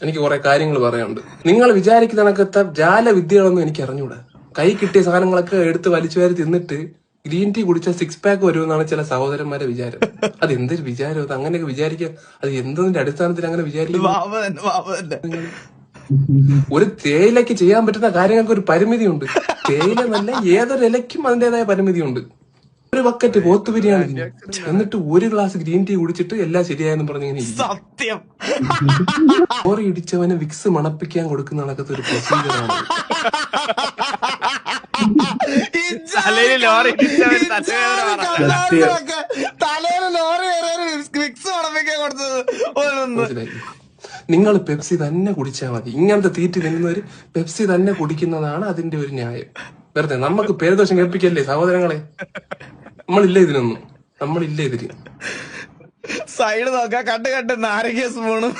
എനിക്ക് കുറെ കാര്യങ്ങൾ പറയാനുണ്ട്. നിങ്ങൾ വിചാരിക്കുന്ന കണക്കത്തെ ജാല വിദ്യകളൊന്നും എനിക്ക് അറിഞ്ഞൂടാ. കൈ കിട്ടിയ സാധനങ്ങളൊക്കെ എടുത്ത് വലിച്ചു വാരി തിന്നിട്ട് ഗ്രീൻ ടീ കുടിച്ച 6 പാക്ക് വരുമെന്നാണ് ചില സഹോദരന്മാരെ വിചാരം. അത് എന്തൊരു വിചാരം? അത് അങ്ങനെയൊക്കെ വിചാരിക്കാം. അത് എന്തിന്റെ അടിസ്ഥാനത്തിൽ അങ്ങനെ വിചാരിക്കും? ഒരു തേയിലക്ക് ചെയ്യാൻ പറ്റുന്ന കാര്യങ്ങൾക്ക് ഒരു പരിമിതിയുണ്ട്. തേയില നല്ല ഏതൊരു ഇലയ്ക്കും അതിന്റേതായ പരിമിതിയുണ്ട്. ഒരു ബക്കറ്റ് പോത്ത് ബിരിയാണി എന്നിട്ട് ഒരു ഗ്ലാസ് ഗ്രീൻ ടീ കുടിച്ചിട്ട് എല്ലാം ശരിയായെന്ന് പറഞ്ഞിങ്ങനെ സത്യം ഓറി ഇടിച്ചവന് വിക്സ് മണപ്പിക്കാൻ കൊടുക്കുന്ന കണക്കത്തെ ഒരു പ്രൊസീജിയറാണ്. തലയിൽ ലോറി വിക്സ് മണപ്പിക്കാൻ കൊടുത്തത്. നിങ്ങൾ പെപ്സി തന്നെ കുടിച്ചാൽ മതി. ഇങ്ങനത്തെ തീറ്റി തിന്നുന്നവര് പെപ്സി തന്നെ കുടിക്കുന്നതാണ് അതിന്റെ ഒരു ന്യായം. വെറുതെ നമുക്ക് പേരദോഷം കേൾപ്പിക്കല്ലേ സഹോദരങ്ങളെ. നമ്മളില്ല ഇതിനൊന്നും, നമ്മളില്ല ഇതിന്. സൈഡ് നോക്കാം, കണ്ട് നാരങ്ങ സ്പൂണും